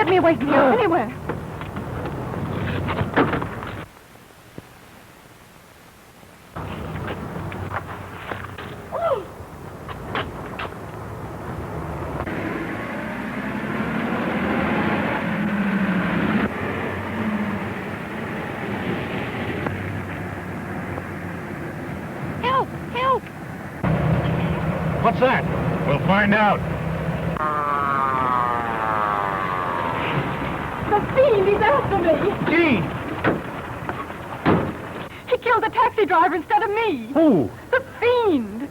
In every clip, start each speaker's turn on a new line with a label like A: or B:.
A: Get me away from here, anywhere.
B: What's that? We'll find out.
A: The Fiend, he's after me.
B: Gene!
A: He killed the taxi driver instead of me.
B: Who?
A: The Fiend.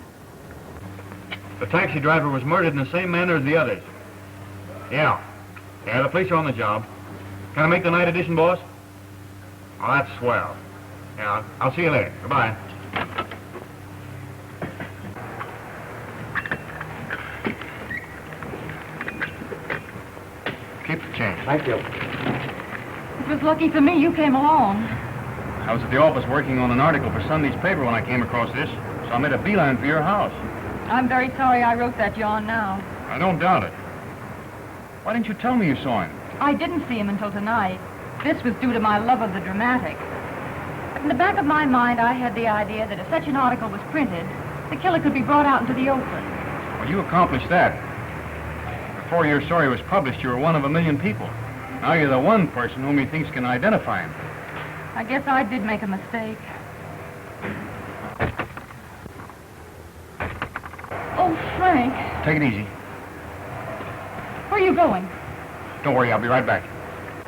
B: The taxi driver was murdered in the same manner as the others. Yeah, the police are on the job. Can I make the night edition, boss? Oh, that's swell. Yeah, I'll see you later. Goodbye. Keep the change.
C: Thank you.
A: It was lucky for me you came along.
B: I was at the office working on an article for Sunday's paper when I came across this, so I made a beeline for your house.
A: I'm very sorry I wrote that yarn now.
B: I don't doubt it. Why didn't you tell me you saw him?
A: I didn't see him until tonight. This was due to my love of the dramatic. But in the back of my mind, I had the idea that if such an article was printed, the killer could be brought out into the open.
B: Well, you accomplished that. Before your story was published, you were one of 1 million people. Now you're the one person whom he thinks can identify him.
A: I guess I did make a mistake. Oh, Frank.
B: Take it easy.
A: Where are you going?
B: Don't worry, I'll be right back.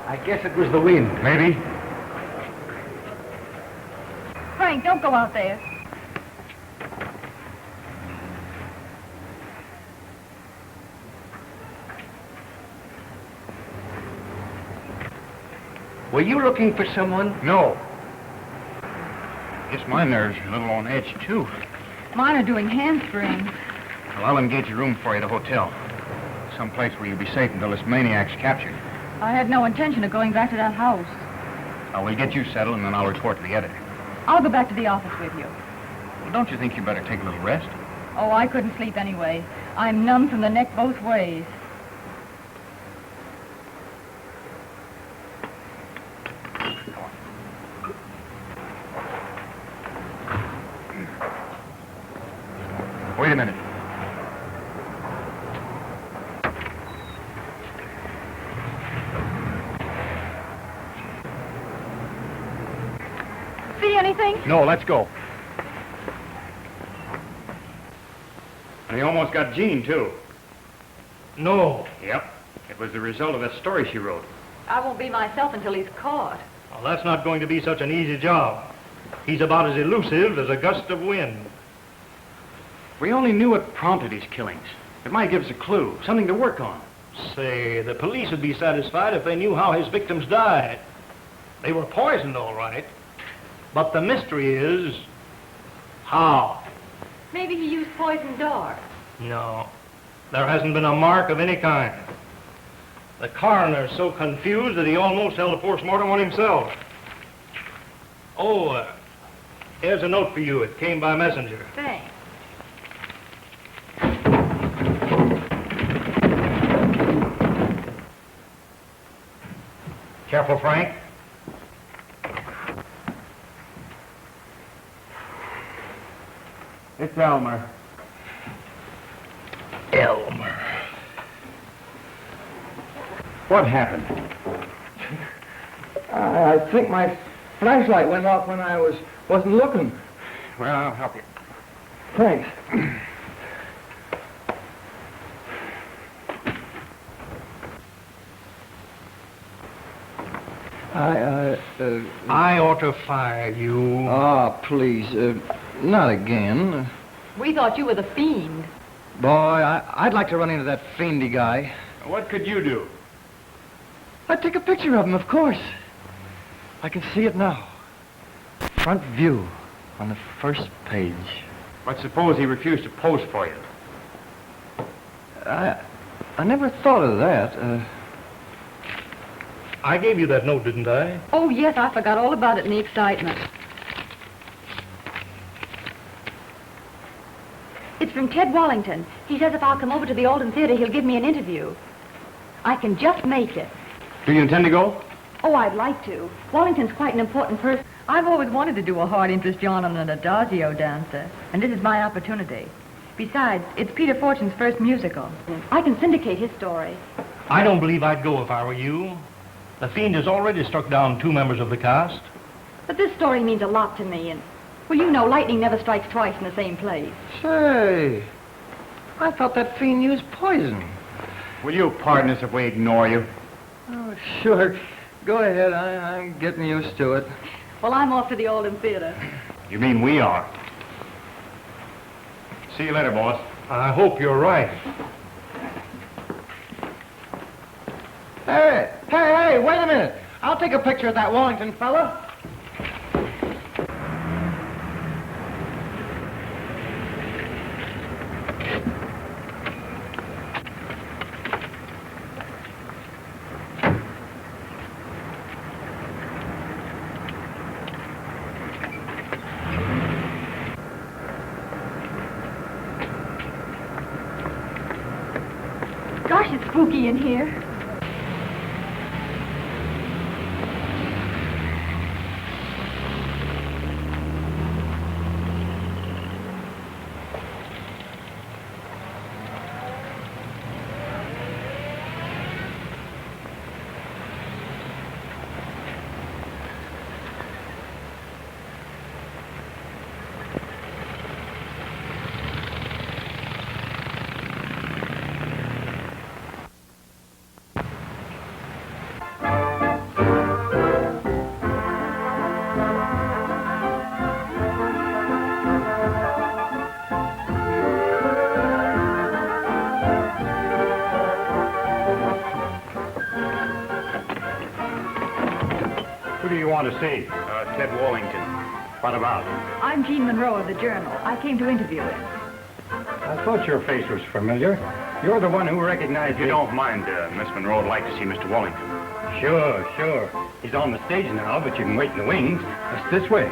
C: I guess it was the wind.
B: Maybe.
A: Frank, don't go out there.
C: Were you looking for someone?
B: No. Guess my nerves are a little on edge, too.
A: Mine are doing handsprings.
B: Well, I'll engage a room for you at a hotel. Someplace where you'll be safe until this maniac's captured.
A: I had no intention of going back to that house.
B: I will get you settled, and then I'll report to the editor.
A: I'll go back to the office with you.
B: Well, don't you think you better take a little rest?
A: Oh, I couldn't sleep anyway. I'm numb from the neck both ways.
B: Wait a minute.
A: See anything?
B: No, let's go. And he almost got Jean, too.
D: No.
B: Yep. It was the result of that story she wrote.
A: I won't be myself until he's caught.
D: Well, that's not going to be such an easy job. He's about as elusive as a gust of wind.
B: We only knew what prompted his killings. It might give us a clue, something to work on.
D: Say, the police would be satisfied if they knew how his victims died. They were poisoned, all right. But the mystery is, how?
A: Maybe he used poison dart.
D: No, there hasn't been a mark of any kind. The coroner's so confused that he almost held a post-mortem on himself. Oh, here's a note for you. It came by messenger.
A: Thanks.
B: Careful, Frank. It's Elmer.
D: Elmer.
B: What happened?
C: I think my flashlight went off when I wasn't looking.
B: Well, I'll help you.
C: Thanks.
D: I ought to fire you.
C: Oh, please, not again.
A: We thought you were the Fiend.
C: Boy, I'd like to run into that fiendy guy.
B: What could you do?
C: I'd take a picture of him, of course. I can see it now. Front view on the first page.
B: But suppose he refused to pose for you.
C: I never thought of that.
D: I gave you that note, didn't I?
A: Oh, yes, I forgot all about it in the excitement. It's from Ted Wallington. He says if I'll come over to the Alden Theater, he'll give me an interview. I can just make it.
B: Do you intend to go?
A: Oh, I'd like to. Wallington's quite an important person. I've always wanted to do a hard interest John on an adagio dancer, and this is my opportunity. Besides, it's Peter Fortune's first musical. I can syndicate his story.
D: I don't believe I'd go if I were you. The Fiend has already struck down 2 members of the cast.
A: But this story means a lot to me, and, well, you know, lightning never strikes twice in the same place.
C: Say, I thought that Fiend used poison.
B: Will you pardon us if we ignore you?
C: Oh, sure. Go ahead. I'm getting used to it.
A: Well, I'm off to the Oldham Theater.
B: You mean we are? See you later, boss.
D: I hope you're right.
C: Hey, wait a minute. I'll take a picture of that Wallington fella.
A: Gosh, it's spooky in here.
B: Who do you want to see? Ted Wallington. What about?
A: I'm Jean Monroe of the Journal. I came to interview him.
E: I thought your face was familiar. You're the one who recognized
B: If you don't mind, Miss Monroe would like to see Mr. Wallington.
E: Sure. He's on the stage now, but you can wait in the wings. Just this way.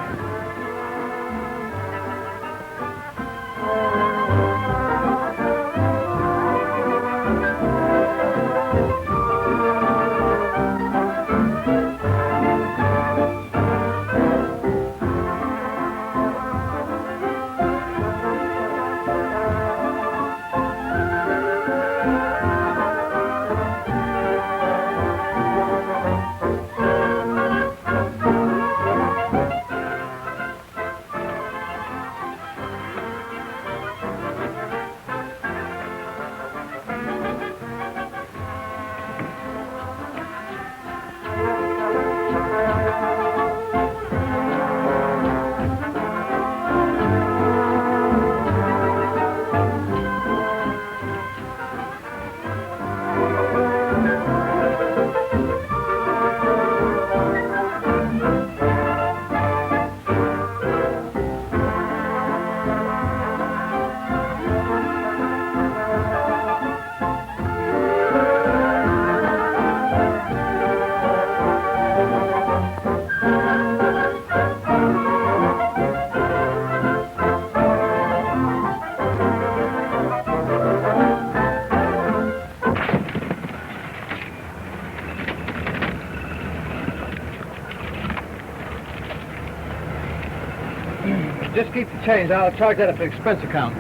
C: Just keep the change. I'll charge that at the expense account.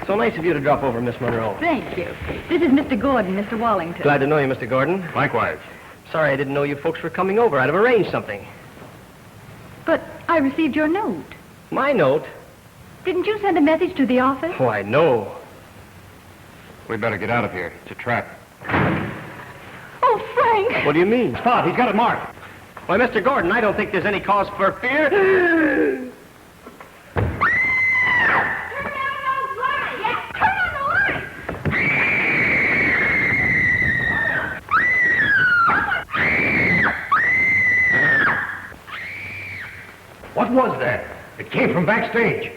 F: So nice of you to drop over, Miss Monroe.
A: Thank you. This is Mr. Gordon, Mr. Wallington.
F: Glad to know you, Mr. Gordon.
B: Likewise.
F: Sorry I didn't know you folks were coming over. I'd have arranged something.
A: But I received your note.
F: My note?
A: Didn't you send a message to the office?
F: Why, no.
B: We'd better get out of here. It's a trap.
A: Oh, Frank!
F: What do you mean?
B: Spot, he's got it marked.
F: Why, Mr. Gordon, I don't think there's any cause for fear.
E: What was that? It came from backstage.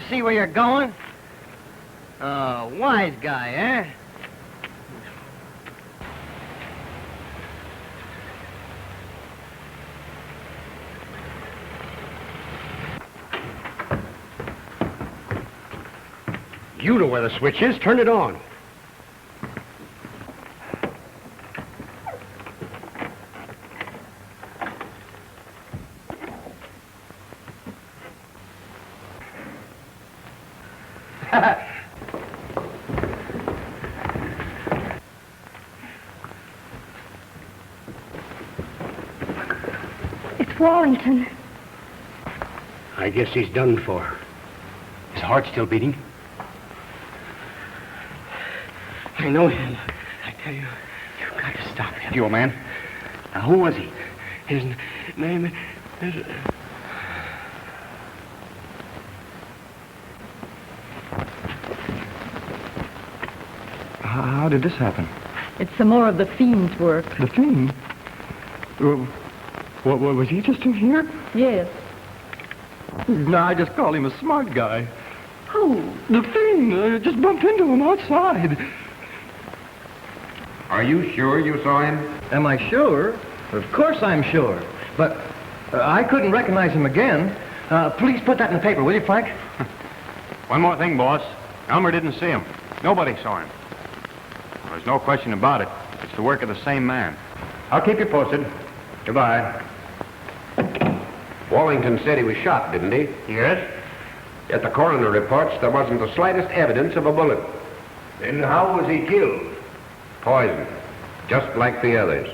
F: see where you're going? Oh, wise guy, eh?
G: You know where the switch is. Turn it on.
A: It's Wallington.
G: I guess he's done for. His heart's still beating.
F: I know him. I tell you, you've got to stop him.
G: You, old man. Now, who was he?
F: His name is...
C: How did this happen?
A: It's some more of the Fiend's work.
C: The Fiend? What, was he just in here?
A: Yes.
C: No, I just called him a smart guy.
A: Who?
C: The Fiend. I just bumped into him outside.
H: Are you sure you saw him?
C: Am I sure? Of course I'm sure. But I couldn't recognize him again. Please put that in the paper, will you, Frank?
B: One more thing, boss. Elmer didn't see him. Nobody saw him. Well, there's no question about it. It's the work of the same man.
H: I'll keep you posted. Goodbye. Wallington said he was shot, didn't he?
B: Yes?
H: Yet the coroner reports there wasn't the slightest evidence of a bullet.
G: Then how was he killed?
H: Poison. Just like the others.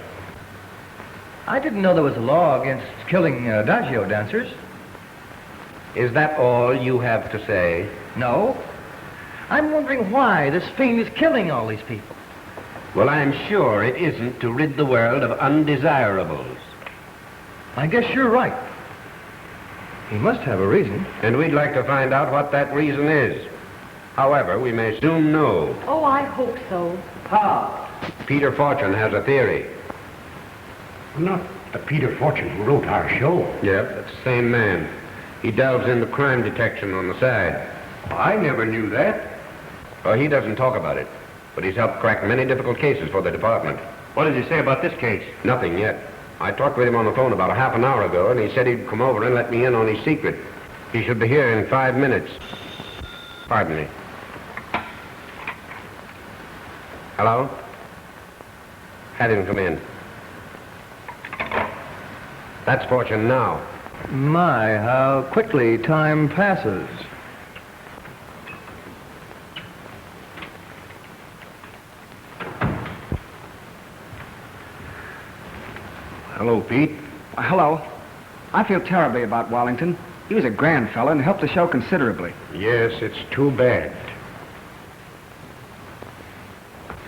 C: I didn't know there was a law against killing adagio dancers.
H: Is that all you have to say?
C: No. I'm wondering why this Fiend is killing all these people.
H: Well, I'm sure it isn't to rid the world of undesirables.
C: I guess you're right. He must have a reason.
H: And we'd like to find out what that reason is. However, we may soon know.
A: Oh, I hope so.
H: How? Peter Fortune has a theory.
G: Not the Peter Fortune who wrote our show.
H: Yep, that's the same man. He delves into crime detection on the side.
G: I never knew that.
H: Well, he doesn't talk about it, but he's helped crack many difficult cases for the department.
B: What did he say about this case?
H: Nothing yet. I talked with him on the phone about a half an hour ago, and he said he'd come over and let me in on his secret. He should be here in 5 minutes. Pardon me. Hello? Had him come in. That's Fortune now.
C: My, how quickly time passes.
G: Hello, Pete.
I: Hello. I feel terribly about Wallington. He was a grand fellow and helped the show considerably.
G: Yes, it's too bad.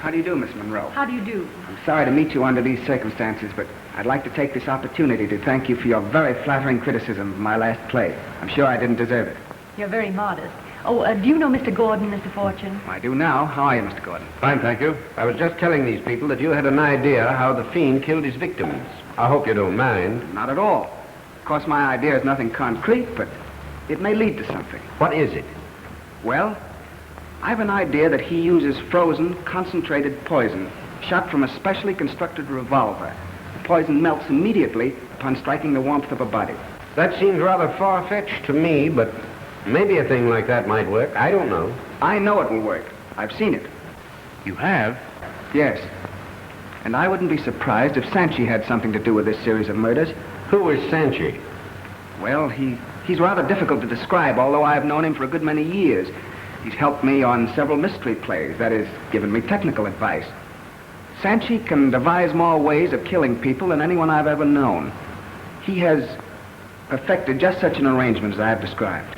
I: How do you do, Miss Monroe?
A: How do you do?
I: I'm sorry to meet you under these circumstances, but I'd like to take this opportunity to thank you for your very flattering criticism of my last play. I'm sure I didn't deserve it.
A: You're very modest. Oh, do you know Mr. Gordon, Mr. Fortune?
I: I do now. How are you, Mr. Gordon?
H: Fine, thank you. I was just telling these people that you had an idea how the Fiend killed his victims. I hope you don't mind.
I: Not at all. Of course, my idea is nothing concrete, but it may lead to something.
H: What is it?
I: Well, I have an idea that he uses frozen, concentrated poison, shot from a specially constructed revolver. The poison melts immediately upon striking the warmth of a body.
H: That seems rather far-fetched to me, but maybe a thing like that might work. I don't know.
I: I know it will work. I've seen it.
B: You have?
I: Yes. And I wouldn't be surprised if Sanchi had something to do with this series of murders.
H: Who is Sanchi?
I: Well, he's rather difficult to describe, although I have known him for a good many years. He's helped me on several mystery plays, that is, given me technical advice. Sanchi can devise more ways of killing people than anyone I've ever known. He has perfected just such an arrangement as I have described.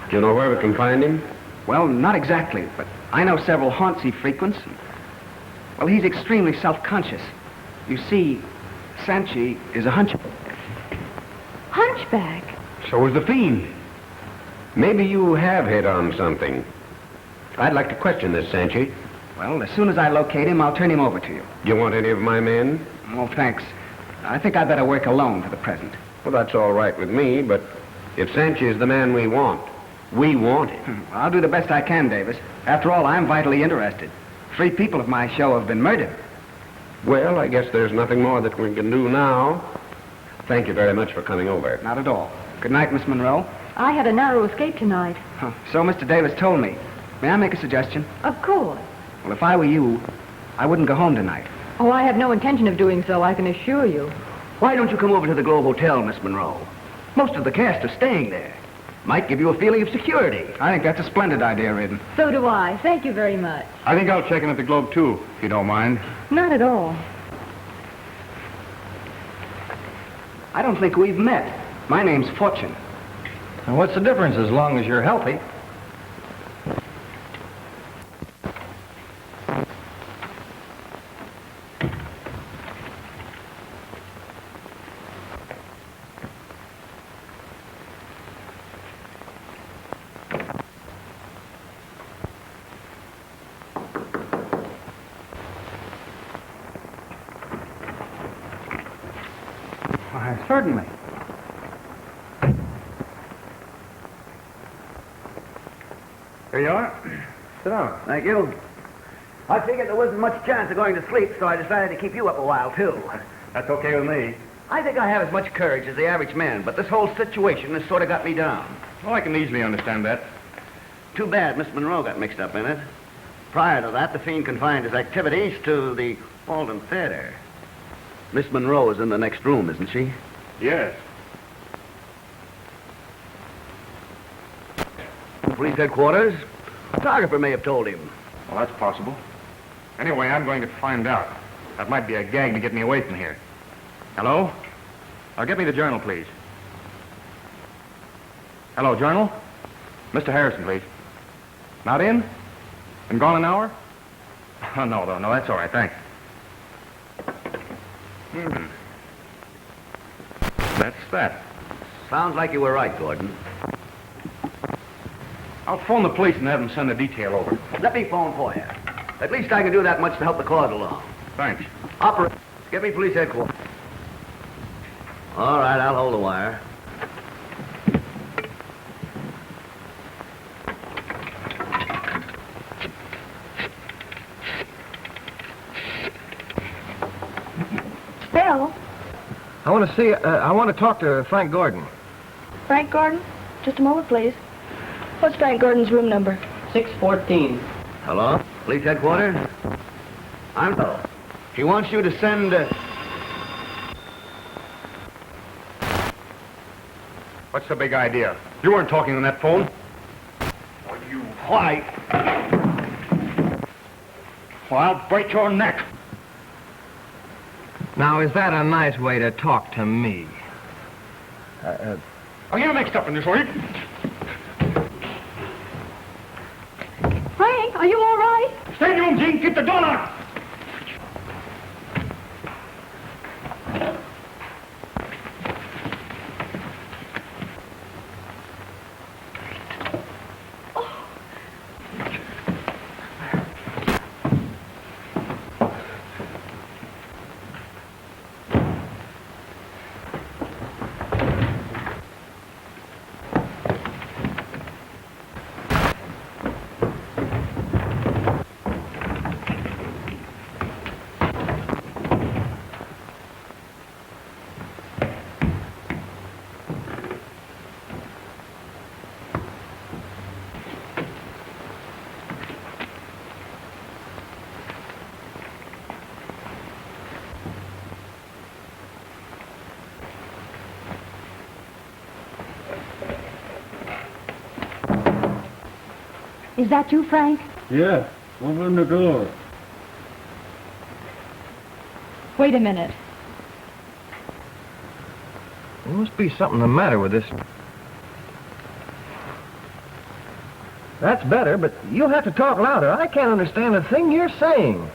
H: Do you know where we can find him?
I: Well, not exactly, but I know several haunts he frequents. Well, he's extremely self-conscious. You see, Sanchi is a hunchback.
A: Hunchback?
H: So is the Fiend. Maybe you have hit on something. I'd like to question this, Sanchi.
I: Well, as soon as I locate him, I'll turn him over to you.
H: Do you want any of my men?
I: Oh, thanks. I think I'd better work alone for the present.
H: Well, that's all right with me, but if Sanchi is the man we want, We want it.
I: I'll do the best I can, Davis. After all, I'm vitally interested. 3 people of my show have been murdered.
H: Well, I guess there's nothing more that we can do now. Thank you very much for coming over.
I: Not at all. Good night, Miss Monroe.
A: I had a narrow escape tonight.
I: So Mr. Davis told me. May I make a suggestion?
A: Of course.
I: Well, if I were you, I wouldn't go home tonight.
A: Oh, I have no intention of doing so, I can assure you.
G: Why don't you come over to the Globe Hotel, Miss Monroe? Most of the cast are staying there. Might give you a feeling of security.
I: I think that's a splendid idea, Reardon.
A: So do I. Thank you very much.
B: I think I'll check in at the Globe, too, if you don't mind.
A: Not at all.
I: I don't think we've met. My name's Fortune.
C: And what's the difference as long as you're healthy?
I: Why, certainly.
B: Here you are. Sit down.
G: Thank you. I figured there wasn't much chance of going to sleep, so I decided to keep you up a while, too.
B: That's okay with me.
G: I think I have as much courage as the average man, but this whole situation has sort of got me down.
B: Well, I can easily understand that.
G: Too bad Miss Monroe got mixed up in it. Prior to that, the Fiend confined his activities to the Walden Theater. Miss Monroe is in the next room, isn't she?
B: Yes.
G: Police headquarters. Photographer may have told him.
B: Well, that's possible. Anyway, I'm going to find out. That might be a gag to get me away from here. Hello? Get me the Journal, please. Hello, Journal? Mr. Harrison, please. Not in? Been gone an hour? Oh, no, that's all right, thanks. That's that.
G: Sounds like you were right, Gordon.
B: I'll phone the police and have them send a detail over.
G: Let me phone for you. At least I can do that much to help the cause along.
B: Thanks.
G: Operator, get me police headquarters. All right, I'll hold the wire.
A: Bill?
C: I want to talk to Frank Gordon.
J: Frank Gordon? Just a moment, please. What's Frank Gordon's room number?
F: 614.
G: Hello? Police headquarters? I'm so. She wants you to send...
B: What's the big idea? You weren't talking on that phone.
G: Oh, you white.
B: Well, I'll break your neck.
C: Now, is that a nice way to talk to me?
B: Oh, you're mixed up in this, are you?
A: Frank, are you all right?
B: Stay in your room, Gene. Keep the door locked.
A: Is that you, Frank?
K: Yeah, open the door.
A: Wait a minute.
C: There must be something the matter with this. That's better, but you'll have to talk louder. I can't understand a thing you're saying.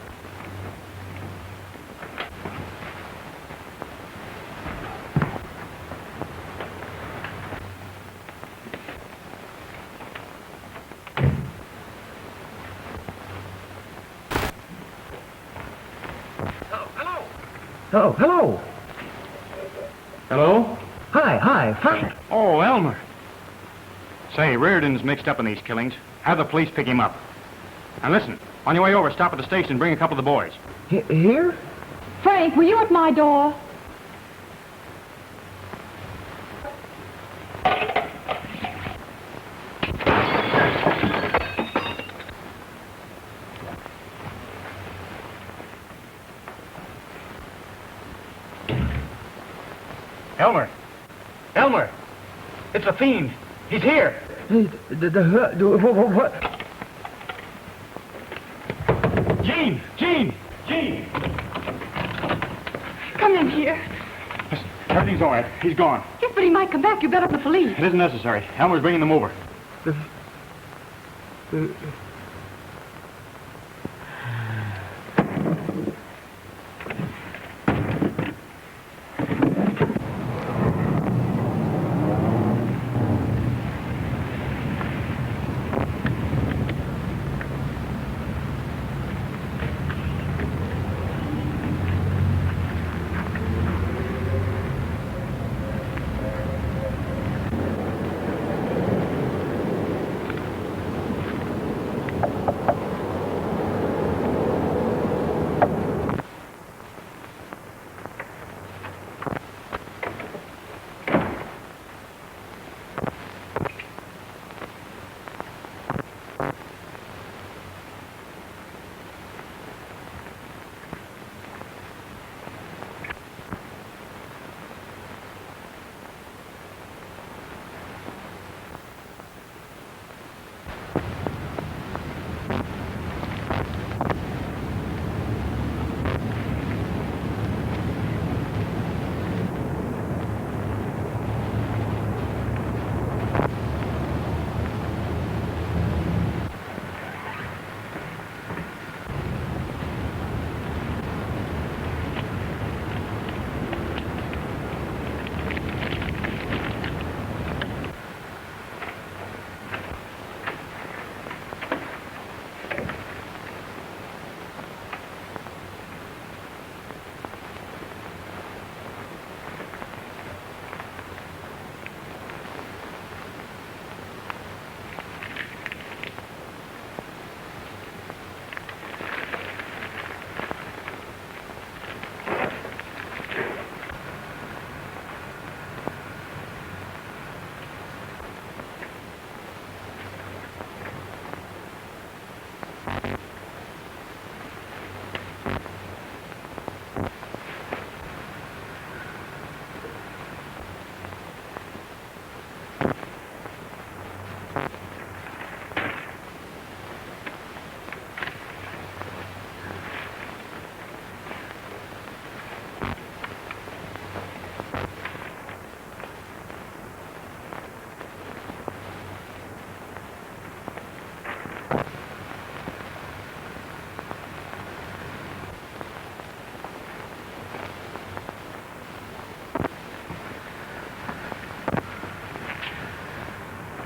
C: Oh, hello.
B: Hello?
C: Hi, Frank.
B: Oh, Elmer. Say, Reardon's mixed up in these killings. Have the police pick him up. And listen, on your way over, stop at the station and bring a couple of the boys.
C: Here?
J: Frank, were you at my door?
B: Elmer! Elmer! It's the Fiend! He's here!
C: What?
B: Jean! Jean! Jean!
J: Come in here.
B: Listen, everything's all right. He's gone.
J: Yes, but he might come back. You better the police.
B: It isn't necessary. Elmer's bringing them over.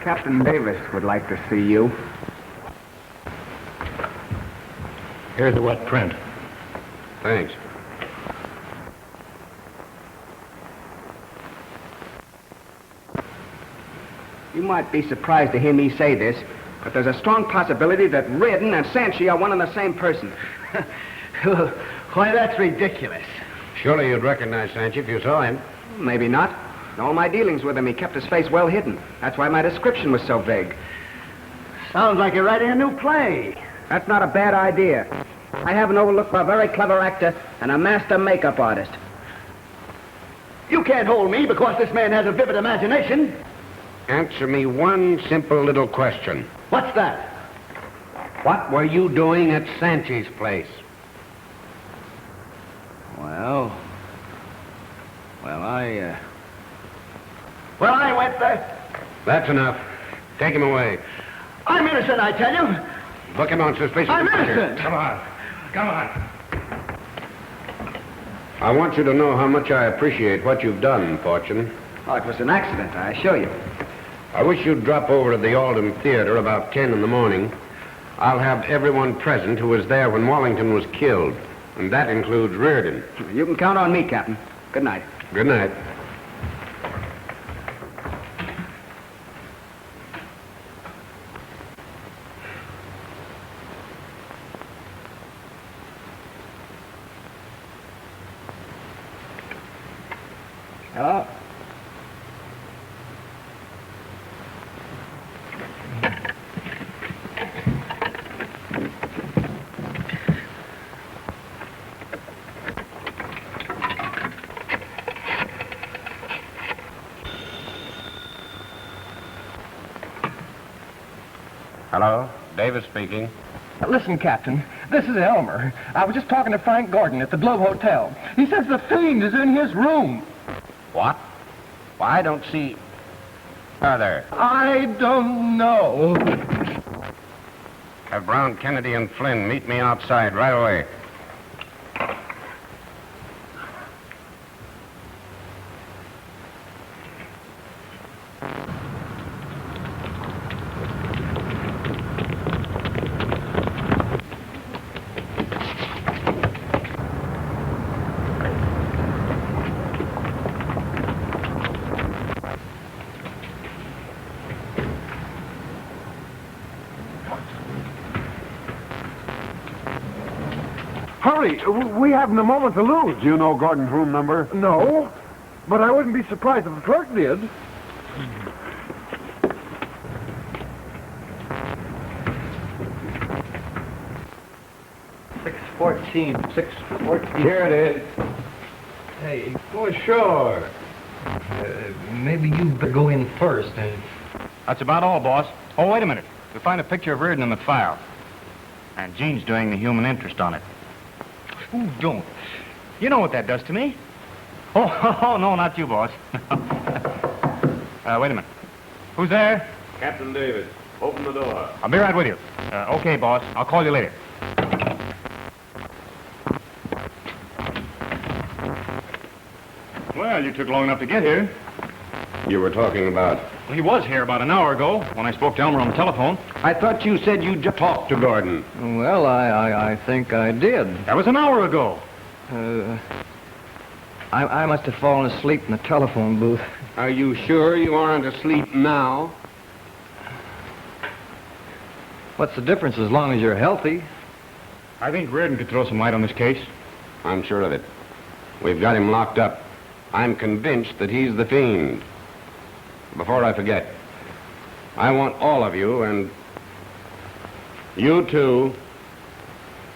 I: Captain Davis would like to see you.
D: Here's the wet print.
H: Thanks.
I: You might be surprised to hear me say this, but there's a strong possibility that Reardon and Sanchi are one and the same person.
G: Why, that's ridiculous.
H: Surely you'd recognize Sanchi if you saw him.
I: Maybe not. In all my dealings with him, he kept his face well hidden. That's why my description was so vague.
G: Sounds like you're writing a new play.
I: That's not a bad idea. I have an overlook for a very clever actor and a master makeup artist.
G: You can't hold me because this man has a vivid imagination.
H: Answer me one simple little question.
G: What's that?
H: What were you doing at Sanchi's place?
G: Well, I went there.
H: That's enough. Take him away.
G: I'm innocent, I tell you.
H: Book him on suspicion.
G: I'm innocent.
D: Come on. Come on.
H: I want you to know how much I appreciate what you've done, Fortune.
I: Oh, it was an accident, I assure you.
H: I wish you'd drop over to the Alden Theater about 10 in the morning. I'll have everyone present who was there when Wallington was killed. And that includes Reardon.
I: You can count on me, Captain. Good night.
H: Good night.
I: Hello?
H: Hello? Davis speaking.
C: Listen, Captain, this is Elmer. I was just talking to Frank Gordon at the Globe Hotel. He says the Fiend is in his room.
H: What? Why, I don't see... Are there?
C: I don't know.
H: Have Brown, Kennedy, and Flynn meet me outside right away.
L: Hurry! We haven't a moment to lose.
M: Do you know Gordon's room number?
L: No, but I wouldn't be surprised if the clerk did.
C: Here it is. Hey, oh, sure. Maybe you better go in first.
B: That's about all, boss. Oh, wait a minute. We find a picture of Reardon in the file. And Jean's doing the human interest on it. Ooh, don't. You know what that does to me. Oh, no, not you, boss. Wait a minute. Who's there?
H: Captain Davis, open the door.
B: I'll be right with you. Okay, boss. I'll call you later. Well, you took long enough to get here.
H: You were talking about...
B: Well, he was here about an hour ago when I spoke to Elmer on the telephone.
H: I thought you said you just talked to Gordon.
C: Well, I think I did.
B: That was an hour ago.
C: I must have fallen asleep in the telephone booth.
H: Are you sure you aren't asleep now?
C: What's the difference as long as you're healthy?
B: I think Reardon could throw some light on this case.
H: I'm sure of it. We've got him locked up. I'm convinced that he's the Fiend. Before I forget, I want all of you, and you too,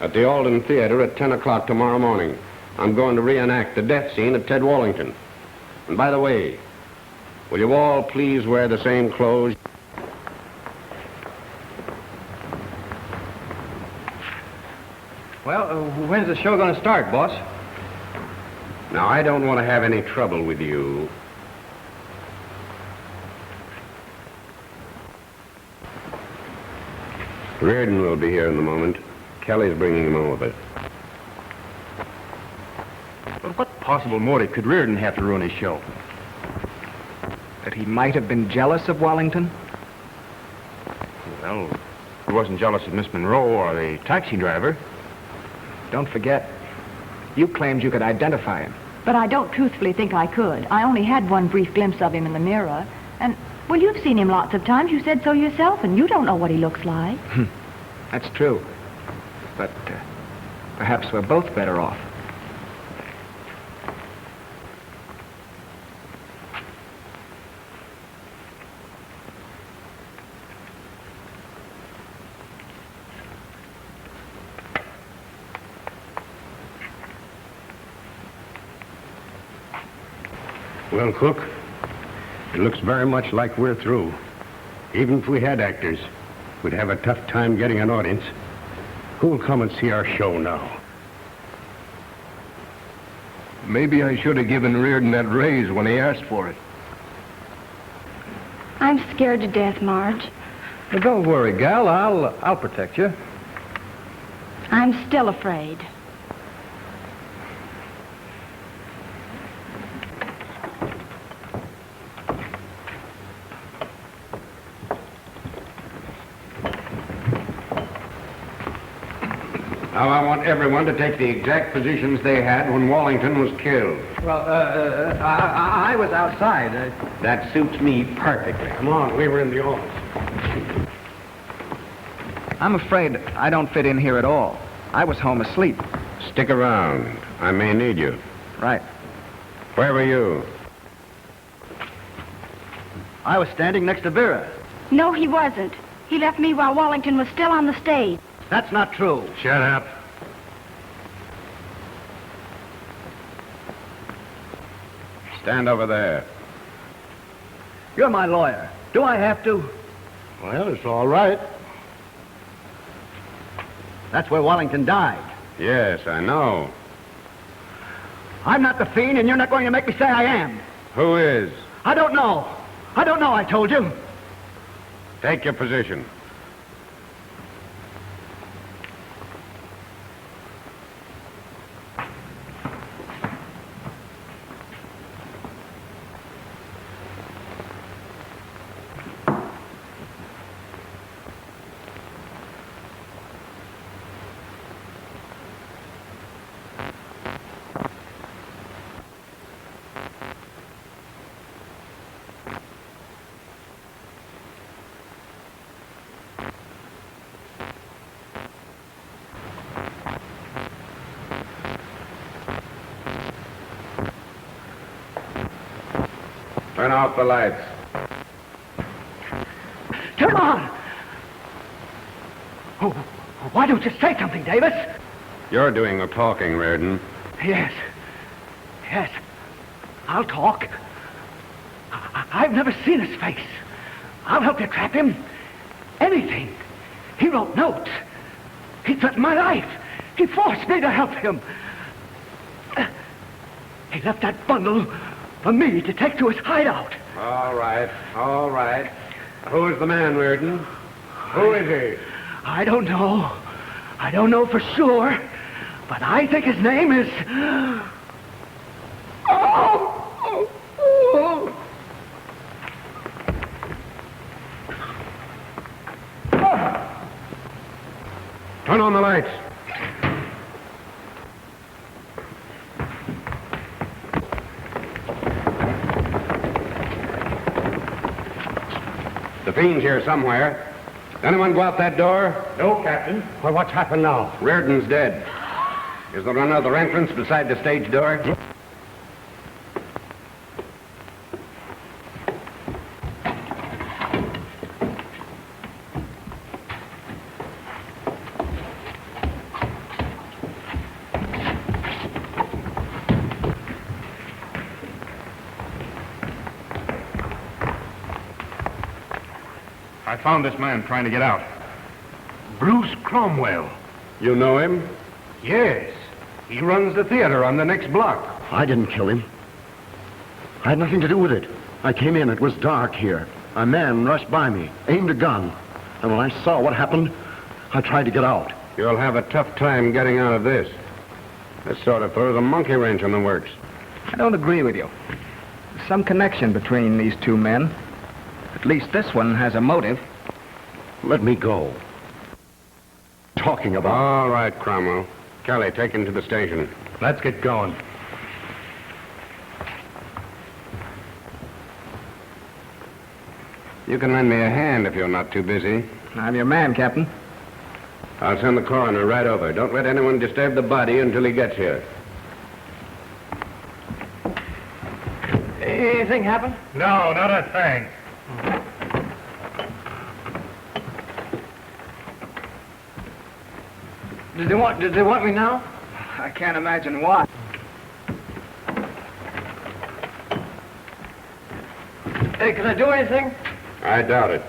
H: at the Alden Theater at 10 o'clock tomorrow morning. I'm going to reenact the death scene of Ted Wallington. And by the way, will you all please wear the same clothes?
C: Well, when's the show going to start, boss?
H: Now, I don't want to have any trouble with you. Reardon will be here in a moment. Kelly's bringing him over.
B: But what possible motive could Reardon have to ruin his show?
I: That he might have been jealous of Wallington?
B: Well, he wasn't jealous of Miss Monroe or the taxi driver.
I: Don't forget, you claimed you could identify him.
A: But I don't truthfully think I could. I only had one brief glimpse of him in the mirror. And, well, you've seen him lots of times. You said so yourself, and you don't know what he looks like.
I: That's true. But perhaps we're both better off.
H: Well, Cook, it looks very much like we're through. Even if we had actors, we'd have a tough time getting an audience. Who'll come and see our show now?
L: Maybe I should have given Reardon that raise when he asked for it.
J: I'm scared to death, Marge.
C: Well, don't worry, gal. I'll protect you.
J: I'm still afraid.
H: Now, I want everyone to take the exact positions they had when Wallington was killed.
C: Well, I was outside.
H: That suits me perfectly. Come on, we were in the office.
I: I'm afraid I don't fit in here at all. I was home asleep.
H: Stick around. I may need you.
I: Right.
H: Where were you?
G: I was standing next to Vera.
J: No, he wasn't. He left me while Wallington was still on the stage.
G: That's not true.
B: Shut up.
H: Stand over there.
G: You're my lawyer. Do I have to?
D: Well, it's all right.
G: That's where Wallington died.
H: Yes, I know.
G: I'm not the Fiend, and you're not going to make me say I am.
H: Who is?
G: I don't know. I don't know, I told you.
H: Take your position. Turn off the lights.
G: Turn on! Oh, why don't you say something, Davis?
H: You're doing the talking, Reardon.
G: Yes. Yes. I'll talk. I've never seen his face. I'll help you trap him. Anything. He wrote notes. He threatened my life. He forced me to help him. He left that bundle for me to take to his hideout.
H: All right, all right. Who's the man, Reardon? Who is he?
G: I don't know. I don't know for sure. But I think his name is...
H: Turn on the lights. The Fiend's here somewhere. Anyone go out that door?
D: No, Captain. Well, what's happened now?
H: Reardon's dead. Is there another entrance beside the stage door?
B: I found this man trying to get out.
L: Bruce Cromwell.
H: You know him?
L: Yes. He runs the theater on the next block.
M: I didn't kill him. I had nothing to do with it. I came in. It was dark here. A man rushed by me, aimed a gun. And when I saw what happened, I tried to get out.
H: You'll have a tough time getting out of this. This sort of throws a monkey wrench in the works.
I: I don't agree with you. There's some connection between these two men. At least this one has a motive.
M: Let me go. Talking about...
H: All right, Cromwell. Kelly, take him to the station.
L: Let's get going.
H: You can lend me a hand if you're not too busy.
I: I'm your man, Captain.
H: I'll send the coroner right over. Don't let anyone disturb the body until he gets here.
C: Anything happen?
B: No, not a thing.
C: Did they want me now?
I: I can't imagine why.
C: Hey, can I do anything?
H: I doubt it.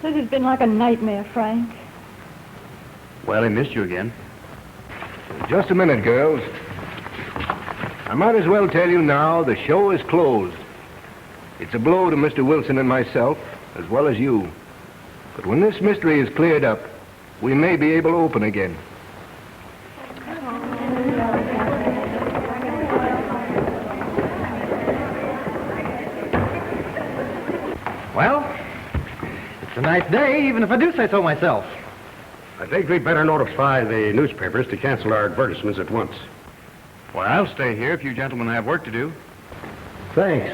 A: This has been like a nightmare, Frank.
L: Well, he missed you again. Just a minute, girls. I might as well tell you now, the show is closed. It's a blow to Mr. Wilson and myself, as well as you. But when this mystery is cleared up, we may be able to open again.
C: Well, it's a nice day, even if I do say so myself.
L: I think we'd better notify the newspapers to cancel our advertisements at once.
B: Well, I'll stay here if you gentlemen have work to do.
L: Thanks.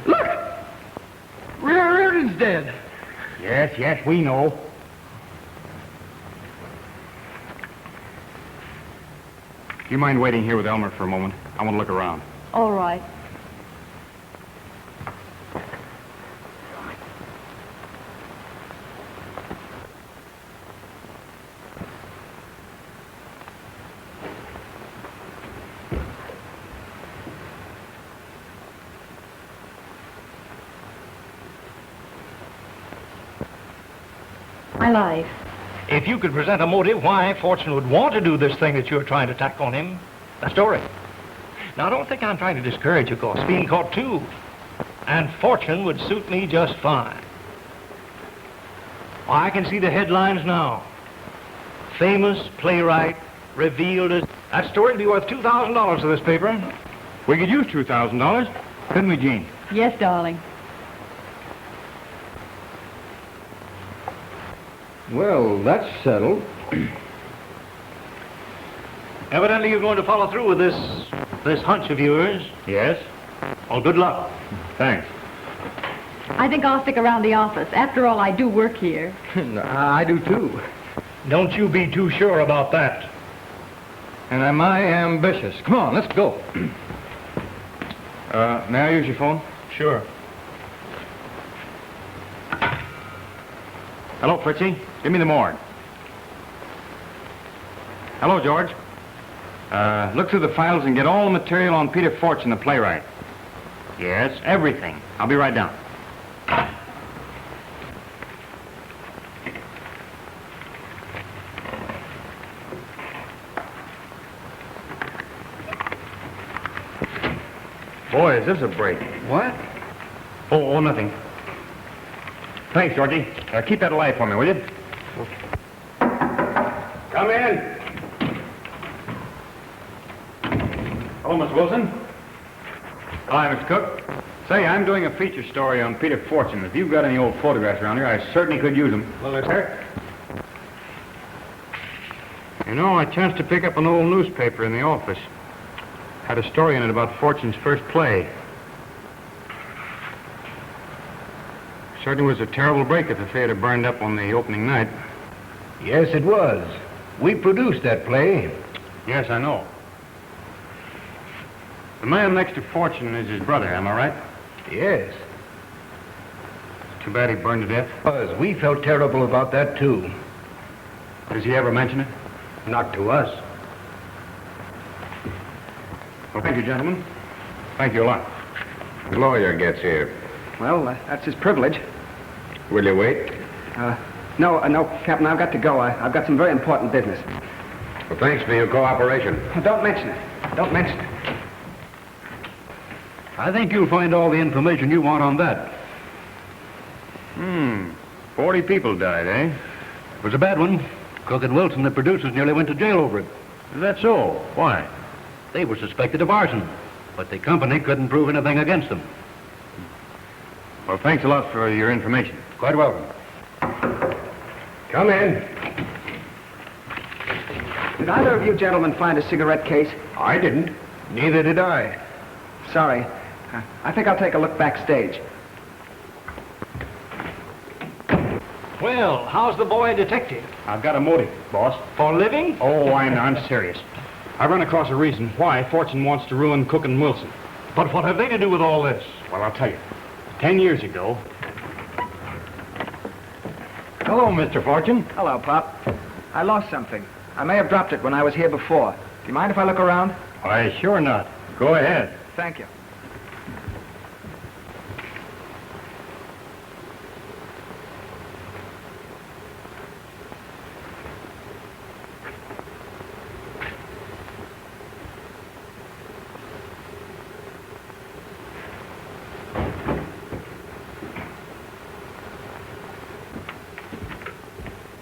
C: Look!
G: is dead.
E: Yes, yes, we know. Do you mind waiting here with Elmer for a moment? I want to look around.
J: All right.
A: My life.
D: If you could present a motive why Fortune would want to do this thing that you're trying to tack on him, the story. Now, don't think I'm trying to discourage you, of course. Being caught, too. And Fortune would suit me just fine. Well, I can see the headlines now. Famous playwright revealed as... That story would be worth $2,000 to this paper.
E: We could use $2,000, couldn't we, Jean?
A: Yes, darling.
L: Well, that's settled.
D: Evidently you're going to follow through with this hunch of yours.
E: Yes?
D: Well, good luck.
E: Thanks.
A: I think I'll stick around the office. After all, I do work here.
L: I do, too.
D: Don't you be too sure about that.
C: And am I ambitious? Come on, let's go.
E: May I use your phone?
D: Sure.
E: Hello, Fritzy. Give me the morgue. Hello, George. Look through the files and get all the material on Peter Fortune, the playwright. Yes, everything. I'll be right down. Boy, is this a break.
I: What?
E: Oh, nothing. Thanks, Georgie. Keep that alive for me, will you? Come in. Hello, Miss Wilson. Hi, Mr. Cook. Say, I'm doing a feature story on Peter Fortune. If you've got any old photographs around here, I certainly could use them.
D: Well, sir.
E: You know, I chanced to pick up an old newspaper in the office. Had a story in it about Fortune's first play. Certainly was a terrible break if the theater burned up on the opening night.
L: Yes, it was. We produced that play.
E: Yes, I know. The man next to Fortune is his brother, am I right?
L: Yes.
E: Too bad he burned to death.
L: We felt terrible about that, too.
E: Does he ever mention it?
L: Not to us.
E: Well, thank you, gentlemen. Thank you a lot.
H: The lawyer gets here.
I: Well, that's his privilege.
H: Will you wait?
I: No, Captain, I've got to go. I've got some very important business.
H: Well, thanks for your cooperation.
I: Don't mention it. Don't mention it.
L: I think you'll find all the information you want on that.
E: 40 people died, eh?
L: It was a bad one. Cook and Wilson, the producers, nearly went to jail over it.
E: Is that so? Why?
L: They were suspected of arson, but the company couldn't prove anything against them.
E: Well, thanks a lot for your information.
L: Quite welcome.
I: Come in. Did either of you gentlemen find a cigarette case?
L: I didn't. Neither did I.
I: Sorry. I think I'll take a look backstage.
D: Well, how's the boy detective?
E: I've got a motive, boss.
D: For living?
E: Oh, I'm serious. I've run across a reason why Fortune wants to ruin Cook and Wilson.
D: But what have they to do with all this?
E: Well, I'll tell you. 10 years ago...
L: Hello, Mr. Fortune.
I: Hello, Pop. I lost something. I may have dropped it when I was here before. Do you mind if I look around?
E: Why, sure not. Go ahead.
I: Thank you.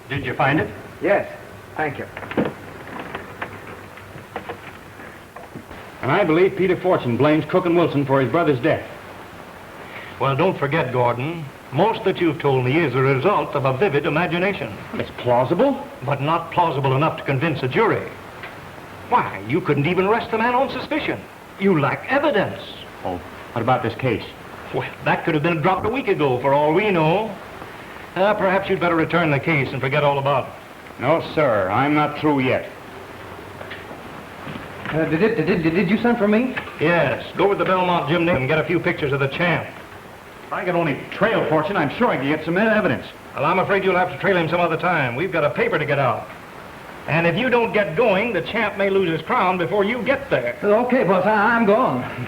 E: Did you find it?
I: Yes. Thank you.
E: And I believe Peter Fortune blames Cook and Wilson for his brother's death.
D: Well, don't forget, Gordon, most that you've told me is the result of a vivid imagination.
E: It's plausible.
D: But not plausible enough to convince a jury. Why, you couldn't even arrest the man on suspicion. You lack evidence.
E: Oh, what about this case?
D: Well, that could have been dropped a week ago, for all we know. Perhaps you'd better return the case and forget all about it.
E: No, sir. I'm not through yet.
C: Did you send for me?
D: Yes. Go with the Belmont Gymnasium and get a few pictures of the champ.
E: If I could only trail Fortune, I'm sure I could get some evidence.
D: Well, I'm afraid you'll have to trail him some other time. We've got a paper to get out. And if you don't get going, the champ may lose his crown before you get there.
C: Okay, boss, I'm gone.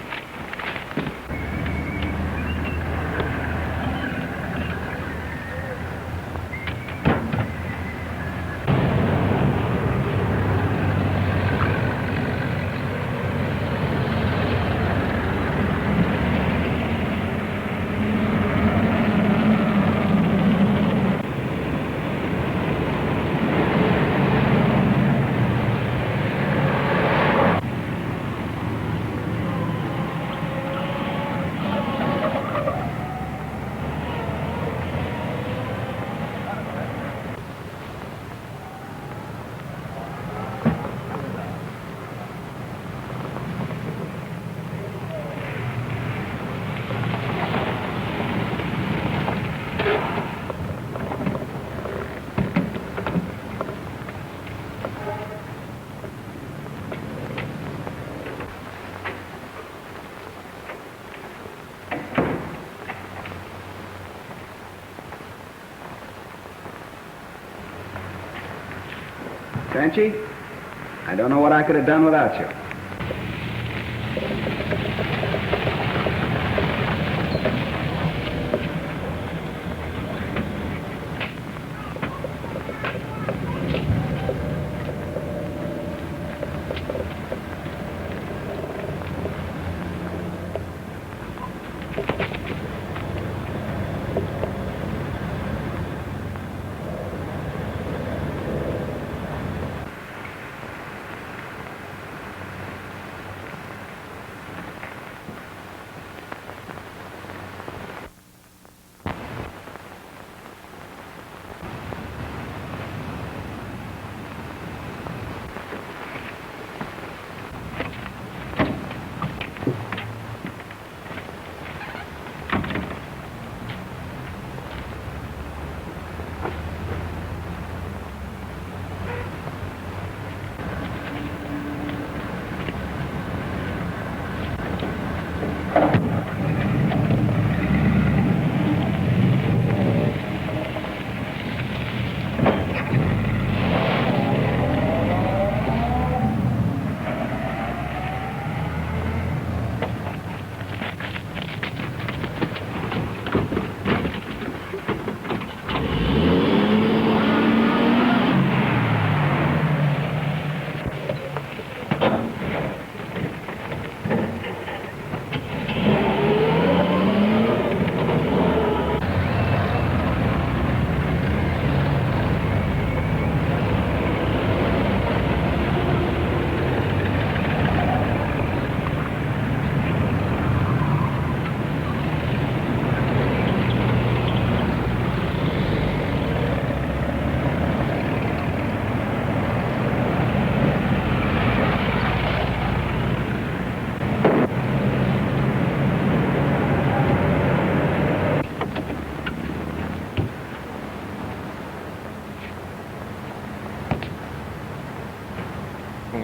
I: Sanchi, I don't know what I could have done without you.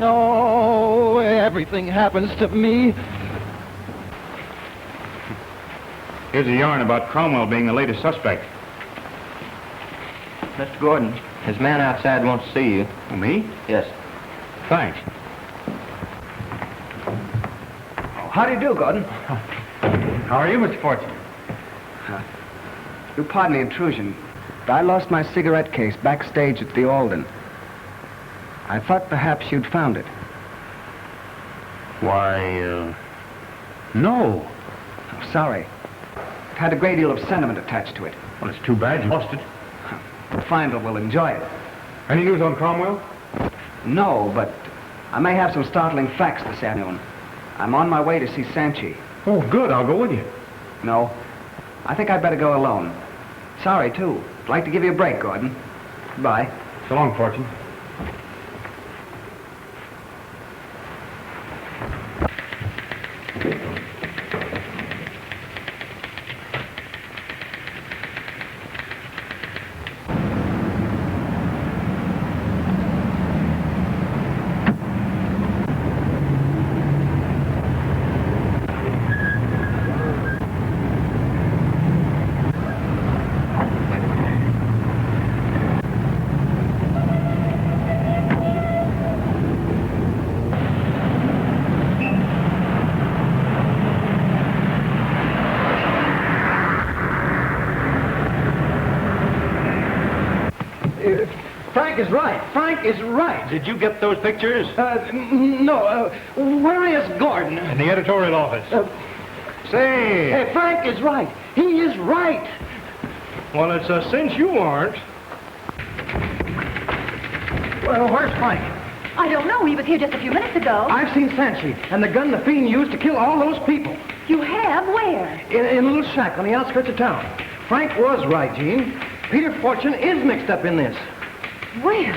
C: No, everything happens to me.
E: Here's a yarn about Cromwell being the latest suspect.
F: Mr. Gordon, his man outside wants to see you.
E: Oh, me?
F: Yes.
E: Thanks.
I: How do you do, Gordon?
E: How are you, Mr. Fortune?
I: You pardon the intrusion, but I lost my cigarette case backstage at the Alden. I thought perhaps you'd found it.
E: Why, no.
I: Oh, sorry. It had a great deal of sentiment attached to it.
E: Well, it's too bad you lost it.
I: The finder will enjoy it.
E: Any news on Cromwell?
I: No, but I may have some startling facts this afternoon. I'm on my way to see Sanchi.
E: Oh, good. I'll go with you.
I: No, I think I'd better go alone. Sorry, too. I'd like to give you a break, Gordon. Goodbye.
E: So long, Fortune.
C: Frank is right. Frank is right.
D: Did you get those pictures?
C: No. Where is Gordon?
D: In the editorial office.
C: Say. Hey, Frank is right. He is right.
D: Well, it's a cinch you aren't.
C: Well, where's Frank?
A: I don't know. He was here just a few minutes ago.
C: I've seen Sanchi and the gun the Fiend used to kill all those people.
A: You have? Where?
C: In a little shack on the outskirts of town. Frank was right, Jean. Peter Fortune is mixed up in this.
A: Well,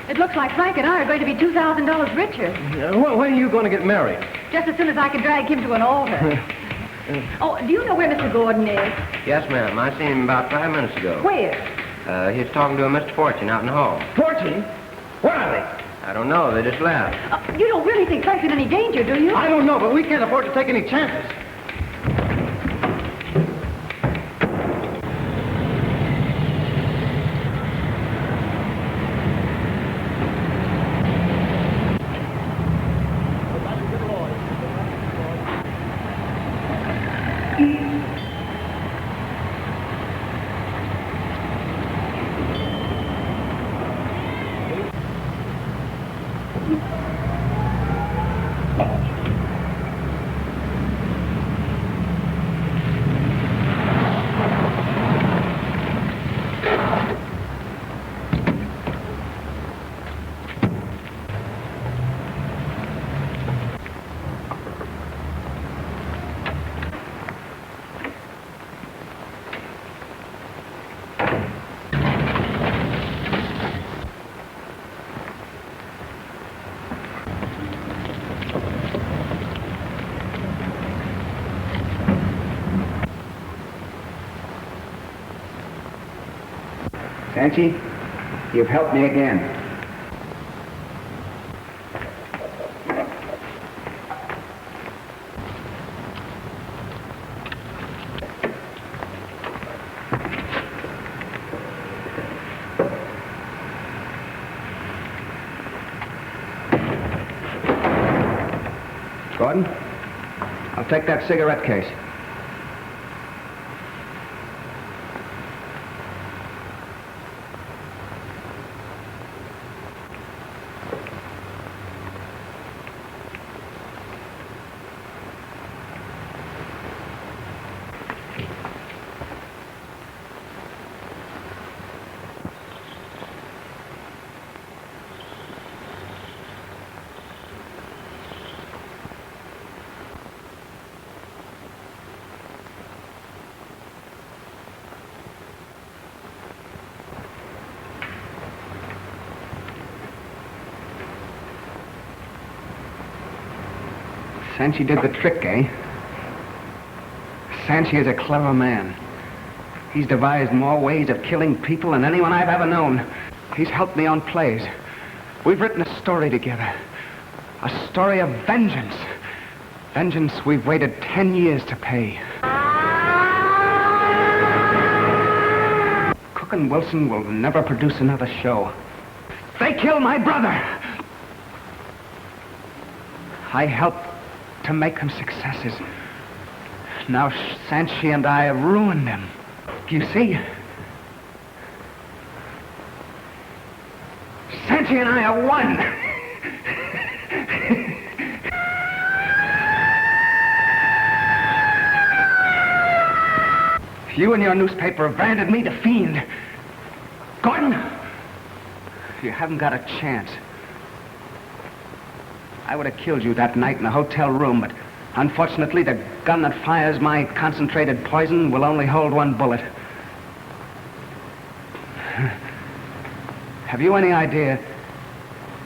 A: it looks like Frank and I are going to be $2,000 richer.
C: When are you going to get married?
A: Just as soon as I can drag him to an altar. Oh, do you know where Mr. Gordon is?
N: Yes, ma'am. I seen him about 5 minutes ago.
A: Where?
N: He's talking to a Mr. Fortune out in the hall.
C: Fortune? Where are they?
N: I don't know. They just left.
A: You don't really think Frank's in any danger, do you?
C: I don't know, but we can't afford to take any chances.
I: Sanchi, you've helped me again. Gordon, I'll take that cigarette case. Sanchi did the trick, eh? Sanchi is a clever man. He's devised more ways of killing people than anyone I've ever known. He's helped me on plays. We've written a story together. A story of vengeance. Vengeance we've waited 10 years to pay. Cook and Wilson will never produce another show. They killed my brother. I helped to make them successes. Now Sanchi and I have ruined them. You see? Sanchi and I have won. You and your newspaper have branded me the Fiend. Gordon, you haven't got a chance. I would have killed you that night in the hotel room, but unfortunately the gun that fires my concentrated poison will only hold one bullet. Have you any idea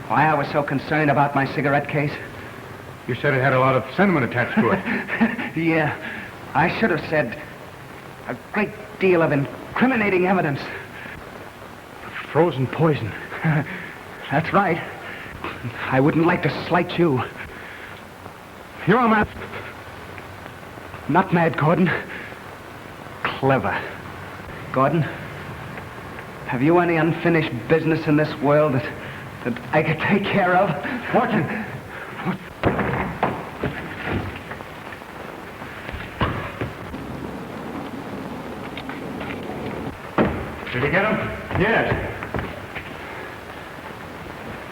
I: why I was so concerned about my cigarette case?
E: You said it had a lot of sentiment attached to it.
I: Yeah, I should have said a great deal of incriminating evidence.
E: Frozen poison.
I: That's right. I wouldn't like to slight you.
E: You're a man.
I: Not mad, Gordon. Clever. Gordon, have you any unfinished business in this world that I could take care of?
E: Fortune. Did you get him?
B: Yes.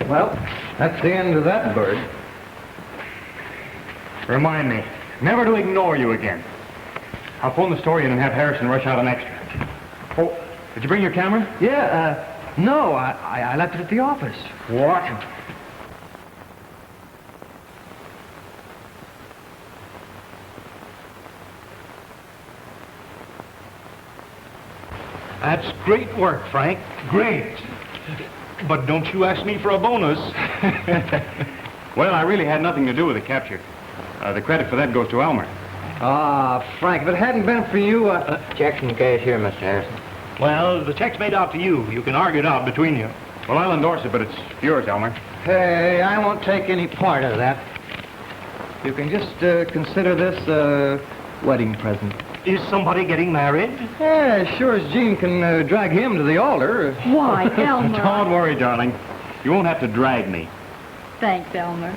C: Well, that's the end of that bird.
E: Remind me, never to ignore you again. I'll phone the story in and have Harrison rush out an extra. Oh, did you bring your camera?
C: Yeah, no, I left it at the office.
E: What?
D: That's great work, Frank. Great. But don't you ask me for a bonus.
E: Well, I really had nothing to do with the capture. The credit for that goes to Elmer.
C: Ah, Frank, if it hadn't been for you,
N: Check from the cashier, Mr. Harrison.
D: Well, the check's made out to you. You can argue it out between you.
E: Well, I'll endorse it, but it's yours, Elmer.
C: hey, I won't take any part of that. You can just consider this a wedding present.
D: Is somebody getting married?
C: Yeah, sure as Jean can drag him to the altar.
A: Why, Elmer?
E: Don't worry, darling. You won't have to drag me.
A: Thanks, Elmer.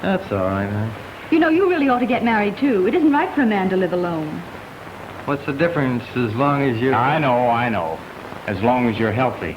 C: That's all right, man.
A: You know, you really ought to get married, too. It isn't right for a man to live alone.
C: What's the difference as long as you're...
E: I know. As long as you're healthy.